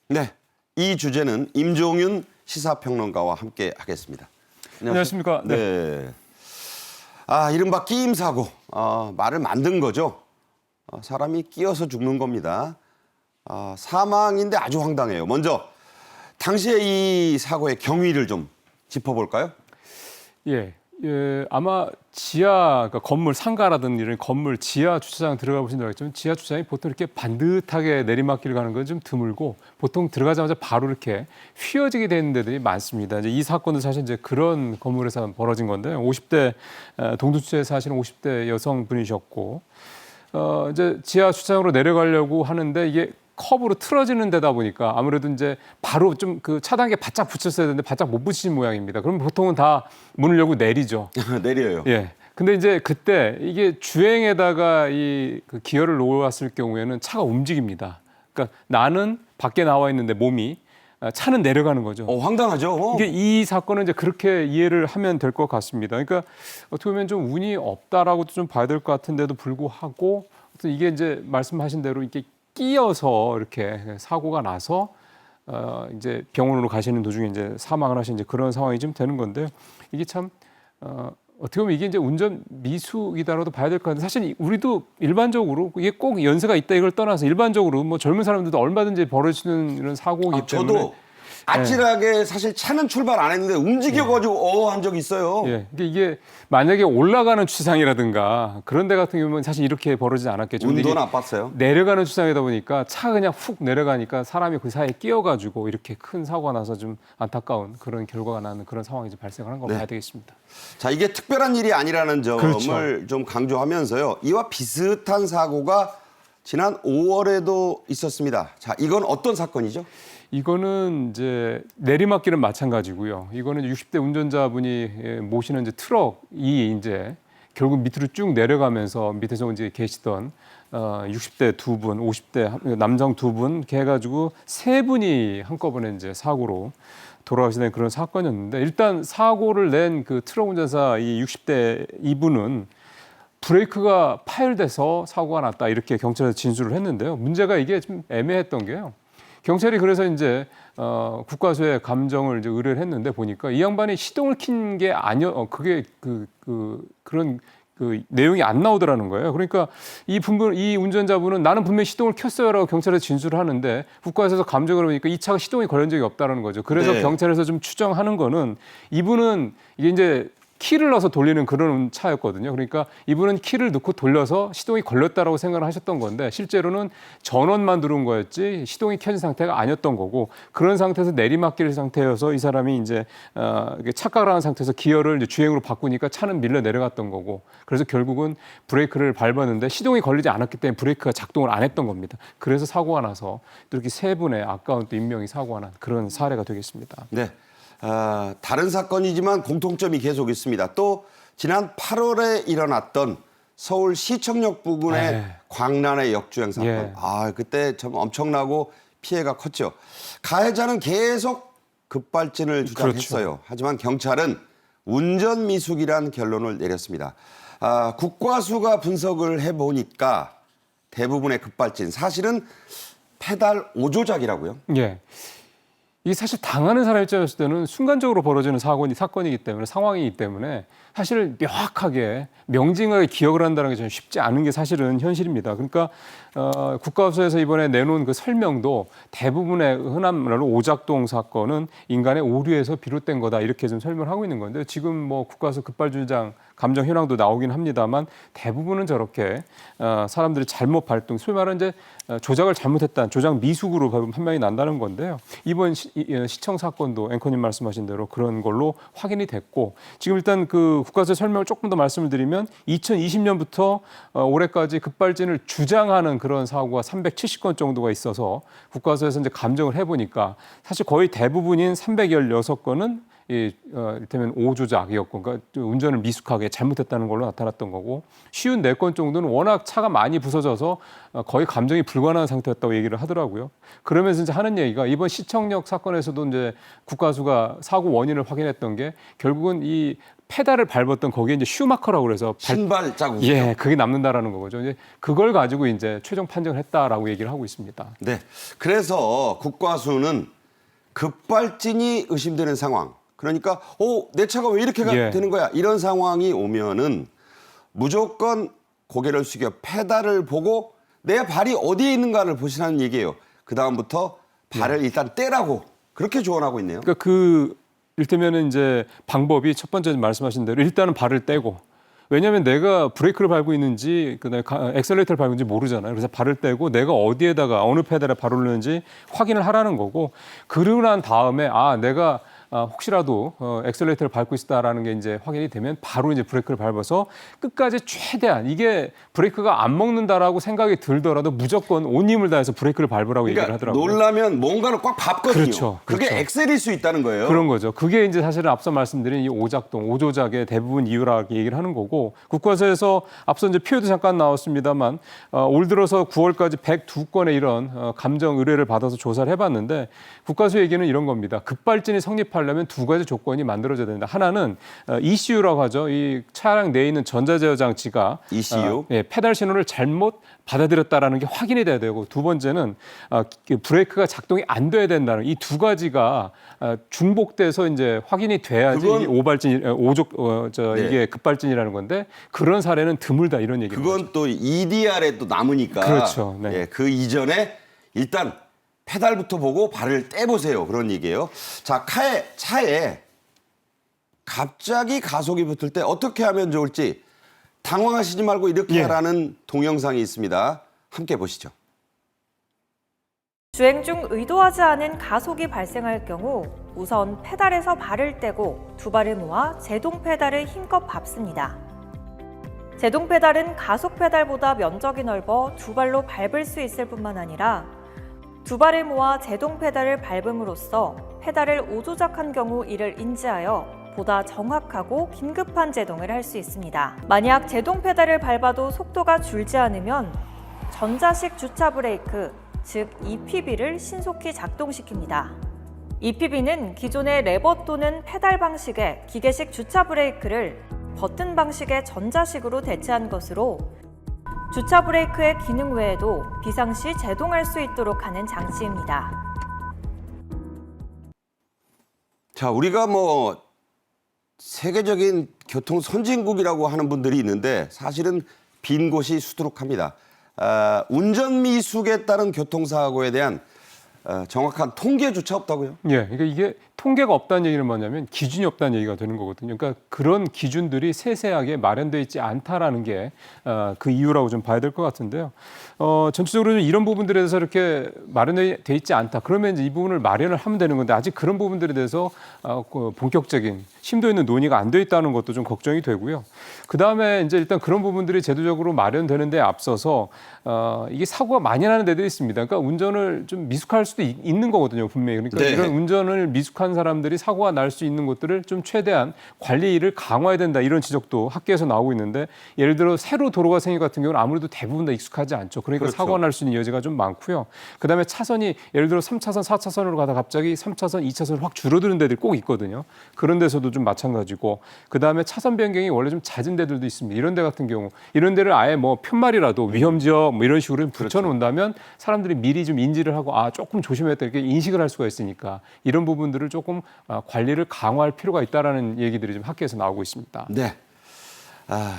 네, 이 주제는 임종윤 시사평론가와 함께 하겠습니다. 안녕하십니까. 네. 이른바 끼임 사고. 말을 만든 거죠. 사람이 끼어서 죽는 겁니다. 사망인데 아주 황당해요. 먼저 당시에 이 사고의 경위를 좀 짚어볼까요? 예, 아마 지하 그러니까 건물 상가라든 이런 건물 지하 주차장 들어가 보신 적 있지만 지하 주차장이 보통 이렇게 반듯하게 내리막길 가는 건 좀 드물고 보통 들어가자마자 바로 이렇게 휘어지게 되는 데들이 많습니다. 이제 이 사건도 사실 이제 그런 건물에서 벌어진 건데 50대 동두천에 사시는 50대 여성분이셨고 이제 지하 주차장으로 내려가려고 하는데 이게 커브로 틀어지는 데다 보니까 아무래도 이제 바로 좀 그 차단기에 바짝 붙였어야 되는데 바짝 못 붙이신 모양입니다. 그럼 보통은 다 문을 열고 내리죠. 내려요. 예. 근데 이제 그때 이게 주행에다가 그 기어를 놓았을 경우에는 차가 움직입니다. 그러니까 나는 밖에 나와 있는데 몸이 차는 내려가는 거죠. 황당하죠. 이게 이 사건은 이제 그렇게 이해를 하면 될 것 같습니다. 그러니까 어떻게 보면 좀 운이 없다라고도 좀 봐야 될 것 같은데도 불구하고 이게 이제 말씀하신 대로 이렇게 끼어서 이렇게 사고가 나서 이제 병원으로 가시는 도중에 이제 사망을 하신 이제 그런 상황이 좀 되는 건데요. 이게 참 어떻게 보면 이게 이제 운전 미숙이다라도 봐야 될 것 같은데 사실 우리도 일반적으로 이게 꼭 연세가 있다 이걸 떠나서 일반적으로 뭐 젊은 사람들도 얼마든지 벌어지는 이런 사고이기 때문에 저도 아찔하게 사실 차는 출발 안 했는데 움직여가지고 한 적이 있어요. 예, 이게 만약에 올라가는 추상이라든가 그런 데 같은 경우는 사실 이렇게 벌어지지 않았겠죠. 근데 운도 이게 나빴어요. 내려가는 추상이다 보니까 차가 그냥 훅 내려가니까 사람이 그 사이에 끼어가지고 이렇게 큰 사고가 나서 좀 안타까운 그런 결과가 나는 그런 상황이 좀 발생하는 걸 봐야 되겠습니다. 자, 이게 특별한 일이 아니라는 점을 그렇죠. 좀 강조하면서요. 이와 비슷한 사고가 지난 5월에도 있었습니다. 자, 이건 어떤 사건이죠? 이거는 이제 내리막길은 마찬가지고요. 이거는 60대 운전자분이 모시는 이제 트럭이 이제 결국 밑으로 쭉 내려가면서 밑에서 이제 계시던 60대 두 분, 50대 남성 두 분 이렇게 해가지고 세 분이 한꺼번에 이제 사고로 돌아가시는 그런 사건이었는데 일단 사고를 낸 그 트럭 운전사 이 60대 이분은 브레이크가 파열돼서 사고가 났다 이렇게 경찰에 진술을 했는데요. 문제가 이게 좀 애매했던 게요. 경찰이 그래서 이제 국과수에 감정을 이제 의뢰를 했는데 보니까 이 양반이 시동을 킨 게 그게 그런 그 내용이 안 나오더라는 거예요. 그러니까 이 운전자분은 나는 분명히 시동을 켰어요라고 경찰에 진술을 하는데 국과수에서 감정을 해보니까 이 차가 시동이 걸린 적이 없다는 거죠. 그래서 네. 경찰에서 좀 추정하는 거는 이분은 이게 이제 키를 넣어서 돌리는 그런 차였거든요. 그러니까 이분은 키를 넣고 돌려서 시동이 걸렸다라고 생각을 하셨던 건데 실제로는 전원만 누른 거였지 시동이 켜진 상태가 아니었던 거고 그런 상태에서 내리막길 상태여서 이 사람이 이제 착각을 하는 상태에서 기어를 이제 주행으로 바꾸니까 차는 밀려 내려갔던 거고 그래서 결국은 브레이크를 밟았는데 시동이 걸리지 않았기 때문에 브레이크가 작동을 안 했던 겁니다. 그래서 사고가 나서 또 이렇게 세 분의 아까운 또 인명이 사고가 난 그런 사례가 되겠습니다. 네. 다른 사건이지만 공통점이 계속 있습니다. 또 지난 8월에 일어났던 서울 시청역 부근의 네. 광란의 역주행 사건. 예. 그때 참 엄청나고 피해가 컸죠. 가해자는 계속 급발진을 주장했어요. 그렇죠. 하지만 경찰은 운전 미숙이란 결론을 내렸습니다. 국과수가 분석을 해보니까 대부분의 급발진 사실은 페달 오조작이라고요. 예. 이게 사실 당하는 사람 입장에서 때는 순간적으로 벌어지는 사건이기 때문에 상황이기 때문에 사실 명확하게 명징하게 기억을 한다는 게 좀 쉽지 않은 게 사실은 현실입니다. 그러니까 국가수에서 이번에 내놓은 그 설명도 대부분의 흔한 말로 오작동 사건은 인간의 오류에서 비롯된 거다 이렇게 좀 설명을 하고 있는 건데 지금 뭐 국가수 급발주장 감정 현황도 나오긴 합니다만 대부분은 저렇게 사람들이 잘못 발동, 소위 말하는 이제 조작을 잘못했다는 조작 미숙으로 판명이 난다는 건데요. 이번 시청 사건도 앵커님 말씀하신 대로 그런 걸로 확인이 됐고 지금 일단 그 국가수 설명을 조금 더 말씀을 드리면 2020년부터 올해까지 급발진을 주장하는 그런 사고가 370건 정도가 있어서 국가수에서 이제 감정을 해보니까 사실 거의 대부분인 316건은 이를테면 오조작이었고, 그러니까 운전을 미숙하게 잘못했다는 걸로 나타났던 거고, 쉬운 4건 정도는 워낙 차가 많이 부서져서 거의 감정이 불가능한 상태였다고 얘기를 하더라고요. 그러면서 이제 하는 얘기가 이번 시청역 사건에서도 이제 국가수가 사고 원인을 확인했던 게 결국은 이 페달을 밟았던 거기에 이제 슈마커라고 그래서 신발 자국. 예, 그게 남는다라는 거죠. 이제 그걸 가지고 이제 최종 판정을 했다라고 얘기를 하고 있습니다. 네. 그래서 국과수는 급발진이 의심되는 상황. 그러니까 내 차가 왜 이렇게 예. 되는 거야? 이런 상황이 오면은 무조건 고개를 숙여 페달을 보고 내 발이 어디에 있는가를 보시라는 얘기예요. 그다음부터 발을 일단 떼라고 그렇게 조언하고 있네요. 그러니까 일테면은 이제 방법이 첫 번째 말씀하신 대로 일단은 발을 떼고 왜냐하면 내가 브레이크를 밟고 있는지 그다음에 엑셀레이터를 밟고 있는지 모르잖아요. 그래서 발을 떼고 내가 어디에다가 어느 페달에 발을 올리는지 확인을 하라는 거고 그러고 난 다음에 내가 혹시라도 엑셀레이터를 밟고 있다라는 게 이제 확인이 되면 바로 이제 브레이크를 밟아서 끝까지 최대한 이게 브레이크가 안 먹는다라고 생각이 들더라도 무조건 온 힘을 다해서 브레이크를 밟으라고 얘기를 하더라고요. 놀라면 뭔가를 꽉 밟거든요. 그렇죠. 그게 그렇죠. 엑셀일 수 있다는 거예요. 그런 거죠. 그게 이제 사실은 앞서 말씀드린 이 오작동, 오조작의 대부분 이유라고 얘기를 하는 거고 국과수에서 앞서 이제 표에도 잠깐 나왔습니다만 올 들어서 9월까지 102건의 이런 감정 의뢰를 받아서 조사를 해봤는데 국과수 얘기는 이런 겁니다. 급발진이 성립하려면 두 가지 조건이 만들어져야 된다. 하나는 ECU라고 하죠. 이 차량 내에 있는 전자제어 장치가 ECU? 페달 신호를 잘못 받아들였다라는 게 확인이 돼야 되고 두 번째는 브레이크가 작동이 안 돼야 된다는 이 두 가지가 중복돼서 이제 확인이 돼야지 그건- 이 오발진 네. 이게 급발진이라는 건데 그런 사례는 드물다 이런 얘기입니다. 그건 또 EDR에 또 남으니까. 그렇죠. 네. 예, 그 이전에 일단 페달부터 보고 발을 떼보세요. 그런 얘기예요. 자, 차에 갑자기 가속이 붙을 때 어떻게 하면 좋을지 당황하시지 말고 이렇게 예. 하라는 동영상이 있습니다. 함께 보시죠. 주행 중 의도하지 않은 가속이 발생할 경우 우선 페달에서 발을 떼고 두 발을 모아 제동 페달을 힘껏 밟습니다. 제동 페달은 가속 페달보다 면적이 넓어 두 발로 밟을 수 있을 뿐만 아니라 두 발을 모아 제동 페달을 밟음으로써 페달을 오조작한 경우 이를 인지하여 보다 정확하고 긴급한 제동을 할 수 있습니다. 만약 제동 페달을 밟아도 속도가 줄지 않으면 전자식 주차 브레이크, 즉 EPB를 신속히 작동시킵니다. EPB는 기존의 레버 또는 페달 방식의 기계식 주차 브레이크를 버튼 방식의 전자식으로 대체한 것으로 주차 브레이크의 기능 외에도 비상시 제동할 수 있도록 하는 장치입니다. 자, 우리가 뭐 세계적인 교통 선진국이라고 하는 분들이 있는데 사실은 빈 곳이 수두룩합니다. 운전 미숙에 따른 교통사고에 대한 정확한 통계조차 없다고요? 예, 그러니까 이게 통계가 없다는 얘기는 뭐냐면 기준이 없다는 얘기가 되는 거거든요. 그러니까 그런 기준들이 세세하게 마련되어 있지 않다라는 게 그 이유라고 좀 봐야 될 것 같은데요. 전체적으로 이런 부분들에 대해서 이렇게 마련되어 있지 않다. 그러면 이제 이 부분을 마련을 하면 되는 건데 아직 그런 부분들에 대해서 본격적인 심도 있는 논의가 안 돼 있다는 것도 좀 걱정이 되고요. 그 다음에 이제 일단 그런 부분들이 제도적으로 마련되는 데 앞서서 이게 사고가 많이 나는 데도 있습니다. 그러니까 운전을 좀 미숙할 수도 있는 거거든요, 분명히. 그러니까 네. 이런 운전을 미숙한 사람들이 사고가 날 수 있는 것들을 좀 최대한 관리를 강화해야 된다 이런 지적도 학계에서 나오고 있는데 예를 들어 새로 도로가 생긴 같은 경우는 아무래도 대부분 다 익숙하지 않죠. 그러니까 그렇죠. 사고가 날 수 있는 여지가 좀 많고요. 그다음에 차선이 예를 들어 3차선, 4차선으로 가다 갑자기 3차선, 2차선으로 확 줄어드는 데들이 꼭 있거든요. 그런 데서도 좀 마찬가지고 그다음에 차선 변경이 원래 좀 잦은 데들도 있습니다. 이런 데 같은 경우 이런 데를 아예 뭐 편말이라도 위험 지역 뭐 이런 식으로 붙여 놓는다면 사람들이 미리 좀 인지를 하고 조금 조심해야겠다 이렇게 인식을 할 수가 있으니까 이런 부분들을 조금 관리를 강화할 필요가 있다라는 얘기들이 좀 학계에서 나오고 있습니다. 네.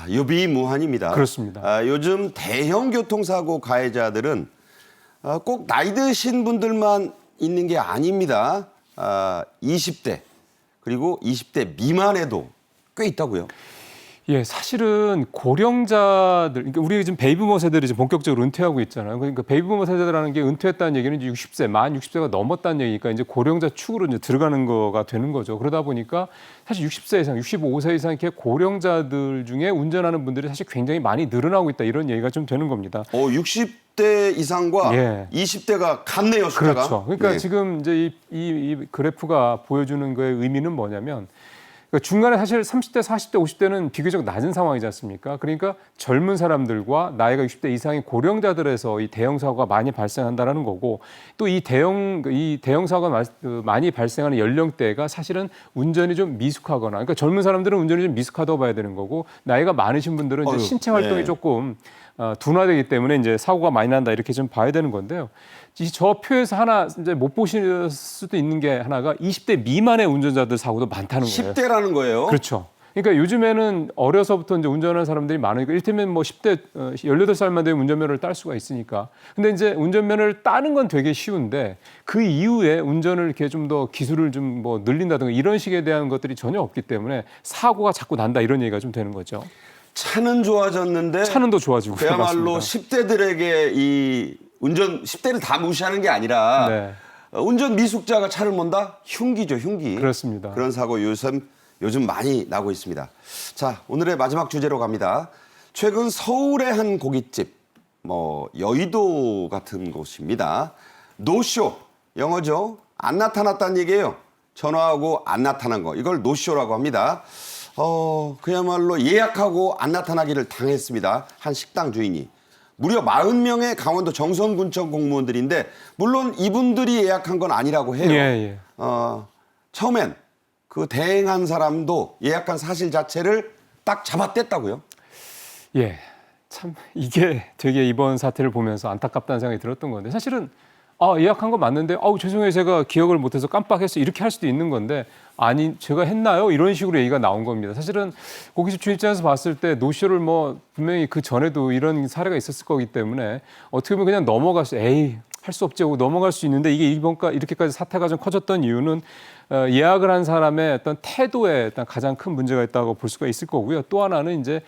유비무환입니다. 그렇습니다. 요즘 대형 교통사고 가해자들은 꼭 나이 드신 분들만 있는 게 아닙니다. 20대 그리고 20대 미만에도 꽤 있다고요. 예, 사실은 고령자들, 그러니까 우리 지금 베이비부머 세대들이 지금 본격적으로 은퇴하고 있잖아요. 그러니까 베이비부머 세대라는 게 은퇴했다는 얘기는 이제 60세, 만 60세가 넘었다는 얘기니까 이제 고령자 축으로 이제 들어가는 거가 되는 거죠. 그러다 보니까 사실 60세 이상, 65세 이상 이렇게 고령자들 중에 운전하는 분들이 사실 굉장히 많이 늘어나고 있다 이런 얘기가 좀 되는 겁니다. 60대 이상과 예. 20대가 같네요, 숫자가. 그렇죠. 그러니까 예. 지금 이제 이 그래프가 보여주는 거의 의미는 뭐냐면 그러니까 중간에 사실 30대, 40대, 50대는 비교적 낮은 상황이지 않습니까? 그러니까 젊은 사람들과 나이가 60대 이상의 고령자들에서 이 대형 사고가 많이 발생한다라는 거고 또 이 대형 사고가 많이 발생하는 연령대가 사실은 운전이 좀 미숙하거나 그러니까 젊은 사람들은 운전이 좀 미숙하다고 봐야 되는 거고 나이가 많으신 분들은 이제 신체 활동이 네. 조금 둔화되기 때문에 이제 사고가 많이 난다 이렇게 좀 봐야 되는 건데요. 저 표에서 하나 이제 못 보실 수도 있는 게 하나가 20대 미만의 운전자들 사고도 많다는 거예요. 10대라는 거예요. 그렇죠. 그러니까 요즘에는 어려서부터 이제 운전하는 사람들이 많으니까 이를테면 뭐 10대 18살만 되면 운전면허를 딸 수가 있으니까. 근데 이제 운전면허를 따는 건 되게 쉬운데 그 이후에 운전을 이렇게 좀 더 기술을 좀 뭐 늘린다든가 이런 식에 대한 것들이 전혀 없기 때문에 사고가 자꾸 난다 이런 얘기가 좀 되는 거죠. 차는 좋아졌는데 차는 더 좋아지고 그야말로 맞습니다. 10대들에게 이 운전 10대를 다 무시하는 게 아니라 네. 운전 미숙자가 차를 몬다? 흉기죠, 흉기. 그렇습니다. 그런 사고 요즘 많이 나고 있습니다. 자, 오늘의 마지막 주제로 갑니다. 최근 서울의 한 고깃집, 여의도 같은 곳입니다. 노쇼, 영어죠. 안 나타났다는 얘기예요. 전화하고 안 나타난 거. 이걸 노쇼라고 합니다. 그야말로 예약하고 안 나타나기를 당했습니다. 한 식당 주인이. 무려 40명의 강원도 정선군청 공무원들인데 물론 이분들이 예약한 건 아니라고 해요. 예. 처음엔 그 대행한 사람도 예약한 사실 자체를 딱 잡아뗐다고요. 예. 참 이게 되게 이번 사태를 보면서 안타깝다는 생각이 들었던 건데 사실은 예약한 거 맞는데 죄송해요 제가 기억을 못해서 깜빡했어 이렇게 할 수도 있는 건데 아니 제가 했나요? 이런 식으로 얘기가 나온 겁니다. 사실은 고깃집 주인 입장에서 봤을 때 노쇼를 분명히 그 전에도 이런 사례가 있었을 거기 때문에 어떻게 보면 그냥 넘어갈 할 수 없지 하고 넘어갈 수 있는데 이게 이렇게까지 사태가 좀 커졌던 이유는 예약을 한 사람의 어떤 태도에 일단 가장 큰 문제가 있다고 볼 수가 있을 거고요. 또 하나는 이제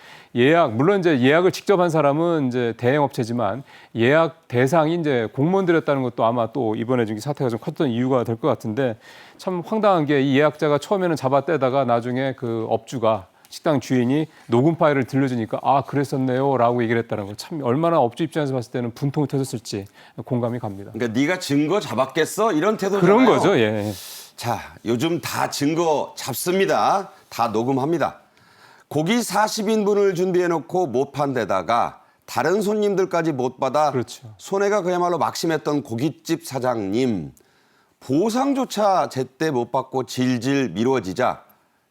물론 이제 예약을 직접 한 사람은 이제 대행업체지만 예약 대상이 이제 공무원들이었다는 것도 아마 또 이번에 좀 사태가 좀 컸던 이유가 될 것 같은데 참 황당한 게 이 예약자가 처음에는 잡아떼다가 나중에 그 업주가 식당 주인이 녹음 파일을 들려주니까 그랬었네요라고 얘기를 했다는 거 참 얼마나 업주 입장에서 봤을 때는 분통이 터졌을지 공감이 갑니다. 그러니까 네가 증거 잡았겠어? 이런 태도잖아요. 그런 거죠. 예. 자, 요즘 다 증거 잡습니다. 다 녹음합니다. 고기 40인분을 준비해놓고 못 판 데다가 다른 손님들까지 못 받아 그렇죠. 손해가 그야말로 막심했던 고깃집 사장님. 보상조차 제때 못 받고 질질 미뤄지자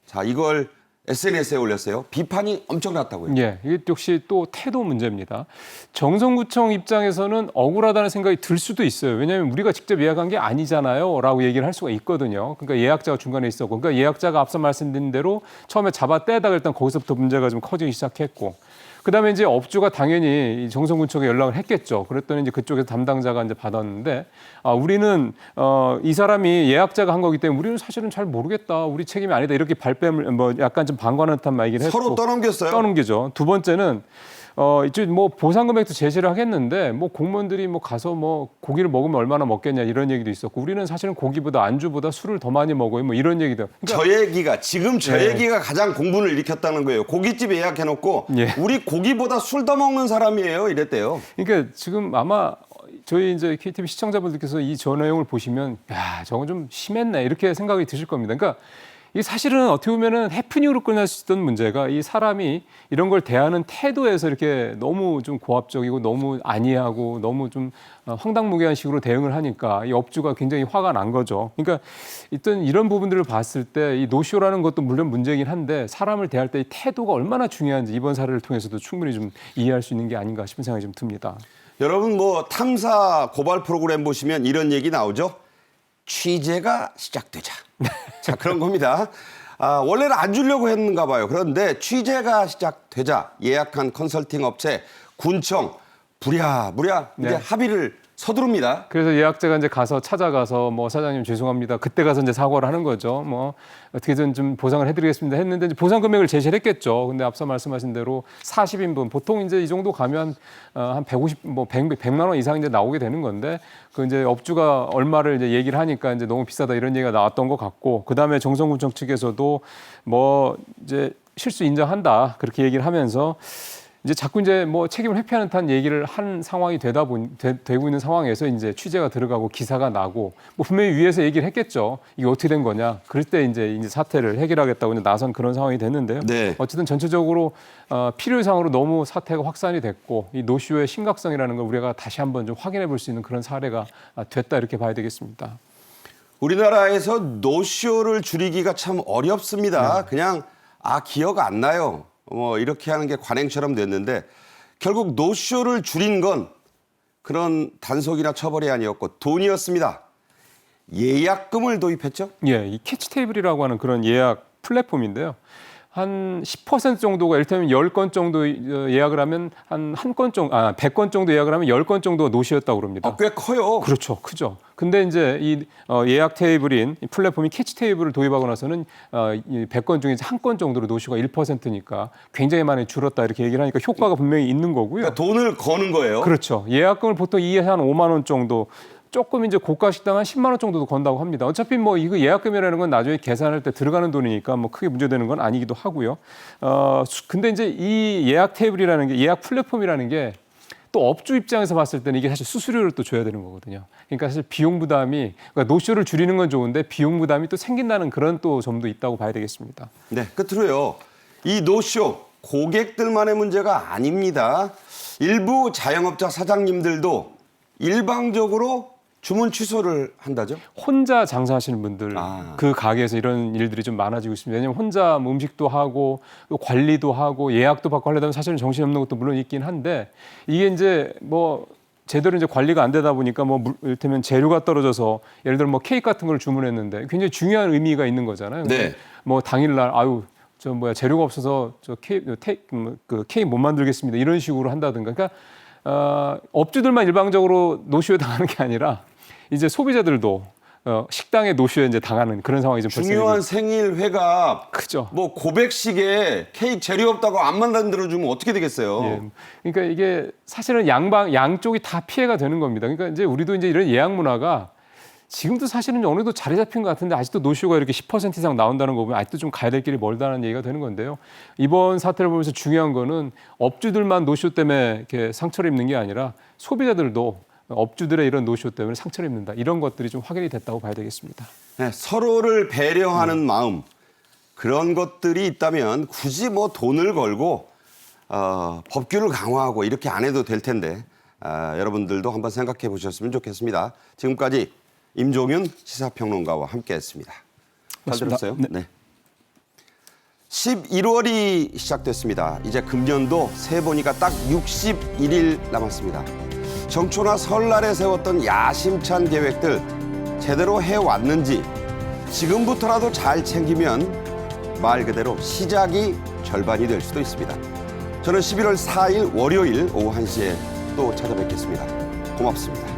자 이걸 SNS에 올렸어요. 비판이 엄청났다고요. 예, 이게 역시 또 태도 문제입니다. 정성구청 입장에서는 억울하다는 생각이 들 수도 있어요. 왜냐하면 우리가 직접 예약한 게 아니잖아요 라고 얘기를 할 수가 있거든요. 그러니까 예약자가 중간에 있었고, 그러니까 예약자가 앞서 말씀드린 대로 처음에 잡아 떼다가 일단 거기서부터 문제가 좀 커지기 시작했고, 그다음에 이제 업주가 당연히 이 정성구청에 연락을 했겠죠. 그랬더니 이제 그쪽에서 담당자가 이제 받았는데, 우리는 이 사람이 예약자가 한 거기 때문에 우리는 사실은 잘 모르겠다, 우리 책임이 아니다, 이렇게 발뺌을 뭐 약간 좀 방관한 듯한 얘기를 했고, 서로 떠넘겼어요. 떠넘기죠. 두 번째는 이제 뭐 보상 금액도 제시를 하겠는데, 뭐 공무원들이 뭐 가서 뭐 고기를 먹으면 얼마나 먹겠냐 이런 얘기도 있었고, 우리는 사실은 고기보다 안주보다 술을 더 많이 먹어요, 뭐 이런 얘기도. 그러니까 저 얘기가 지금 저 예. 얘기가 가장 공분을 일으켰다는 거예요. 고깃집 예약해놓고 예. 우리 고기보다 술 더 먹는 사람이에요. 이랬대요. 그러니까 지금 아마 저희 이제 KTV 시청자분들께서 이 저 내용을 보시면, 야, 저건 좀 심했네 이렇게 생각이 드실 겁니다. 그러니까 이 사실은 어떻게 보면은 해프닝으로 끝날 수 있던 문제가, 이 사람이 이런 걸 대하는 태도에서 이렇게 너무 좀 고압적이고 너무 안이하고 너무 좀 황당무계한 식으로 대응을 하니까 이 업주가 굉장히 화가 난 거죠. 그러니까 일단 이런 부분들을 봤을 때 이 노쇼라는 것도 물론 문제이긴 한데, 사람을 대할 때 이 태도가 얼마나 중요한지 이번 사례를 통해서도 충분히 좀 이해할 수 있는 게 아닌가 싶은 생각이 좀 듭니다. 여러분 뭐 탐사 고발 프로그램 보시면 이런 얘기 나오죠. 취재가 시작되자. 자, 그런 겁니다. 원래는 안 주려고 했는가 봐요. 그런데 취재가 시작되자 예약한 컨설팅 업체, 군청 부랴부랴 이제 네. 합의를 서두릅니다. 그래서 예약자가 이제 가서 찾아가서 뭐 사장님 죄송합니다, 그때 가서 이제 사과를 하는 거죠. 뭐 어떻게든 좀 보상을 해드리겠습니다 했는데, 이제 보상 금액을 제시를 했겠죠. 근데 앞서 말씀하신 대로 40인분 보통 이제 이 정도 가면 한 150, 뭐 100만 원 이상 이제 나오게 되는 건데, 그 이제 업주가 얼마를 이제 얘기를 하니까 이제 너무 비싸다 이런 얘기가 나왔던 것 같고, 그 다음에 정성구청 측에서도 뭐 이제 실수 인정한다 그렇게 얘기를 하면서, 이제 자꾸 이제 뭐 책임을 회피하는 듯한 얘기를 한 상황이 되고 있는 상황에서 이제 취재가 들어가고 기사가 나고, 뭐 분명히 위에서 얘기를 했겠죠. 이게 어떻게 된 거냐. 그럴 때 이제 사태를 해결하겠다고 이제 나선 그런 상황이 됐는데요. 네. 어쨌든 전체적으로 필요상으로 너무 사태가 확산이 됐고, 이 노쇼의 심각성이라는 걸 우리가 다시 한번 좀 확인해 볼 수 있는 그런 사례가 됐다 이렇게 봐야 되겠습니다. 우리나라에서 노쇼를 줄이기가 참 어렵습니다. 그냥 기억 안 나요. 뭐 이렇게 하는 게 관행처럼 됐는데, 결국 노쇼를 줄인 건 그런 단속이나 처벌이 아니었고 돈이었습니다. 예약금을 도입했죠? 예, 이 캐치 테이블이라고 하는 그런 예약 플랫폼인데요. 한 10% 정도가, 이를테면 10건 정도 예약을 하면 한 건 정도, 100건 정도 예약을 하면 10건 정도가 노쇼였다고 그럽니다. 꽤 커요. 그렇죠. 크죠. 근데 이제 이 예약 테이블인 이 플랫폼이 캐치 테이블을 도입하고 나서는 이 100건 중에 한 건 정도로 노쇼가 1%니까 굉장히 많이 줄었다 이렇게 얘기를 하니까 효과가 분명히 있는 거고요. 그러니까 돈을 거는 거예요. 그렇죠. 예약금을 보통 이에 한 5만 원 정도, 조금 이제 고가 식당 한 10만 원 정도도 건다고 합니다. 어차피 뭐 이거 예약금이라는 건 나중에 계산할 때 들어가는 돈이니까 뭐 크게 문제되는 건 아니기도 하고요. 근데 이제 이 예약 테이블이라는 게, 예약 플랫폼이라는 게 또 업주 입장에서 봤을 때는 이게 사실 수수료를 또 줘야 되는 거거든요. 그러니까 사실 비용 부담이, 그러니까 노쇼를 줄이는 건 좋은데 비용 부담이 또 생긴다는 그런 또 점도 있다고 봐야 되겠습니다. 네, 끝으로요. 이 노쇼 고객들만의 문제가 아닙니다. 일부 자영업자 사장님들도 일방적으로 주문 취소를 한다죠? 혼자 장사하시는 분들, 그 가게에서 이런 일들이 좀 많아지고 있습니다. 왜냐하면 혼자 뭐 음식도 하고 또 관리도 하고 예약도 받고 하려다 보면 사실은 정신없는 것도 물론 있긴 한데, 이게 이제 뭐 제대로 이제 관리가 안 되다 보니까 뭐 이를테면 재료가 떨어져서, 예를 들어 뭐 케이크 같은 걸 주문했는데 굉장히 중요한 의미가 있는 거잖아요. 네. 뭐 당일날 재료가 없어서 케이크 못 만들겠습니다 이런 식으로 한다든가. 그러니까 업주들만 일방적으로 노쇼에 당하는 게 아니라 이제 소비자들도 식당에 노쇼에 이제 당하는 그런 상황이 좀 중요한 생일 회가 크죠. 뭐 고백식에 케이크 재료 없다고 안 만들어주면 어떻게 되겠어요? 예. 그러니까 이게 사실은 양쪽이 다 피해가 되는 겁니다. 그러니까 이제 우리도 이제 이런 예약 문화가 지금도 사실은 어느 정도 자리 잡힌 것 같은데, 아직도 노쇼가 이렇게 10% 이상 나온다는 거 보면 아직도 좀 가야 될 길이 멀다는 얘기가 되는 건데요. 이번 사태를 보면서 중요한 거는 업주들만 노쇼 때문에 이렇게 상처를 입는 게 아니라 소비자들도 업주들의 이런 노쇼 때문에 상처를 입는다, 이런 것들이 좀 확인이 됐다고 봐야 되겠습니다. 네, 서로를 배려하는 마음, 그런 것들이 있다면 굳이 뭐 돈을 걸고 법규를 강화하고 이렇게 안 해도 될 텐데, 여러분들도 한번 생각해 보셨으면 좋겠습니다. 지금까지 임종윤 시사평론가와 함께했습니다. 잘 맞습니다. 들었어요? 네. 네. 11월이 시작됐습니다. 이제 금년도 세보니까 딱 61일 남았습니다. 정초나 설날에 세웠던 야심찬 계획들 제대로 해왔는지 지금부터라도 잘 챙기면 말 그대로 시작이 절반이 될 수도 있습니다. 저는 11월 4일 월요일 오후 1시에 또 찾아뵙겠습니다. 고맙습니다.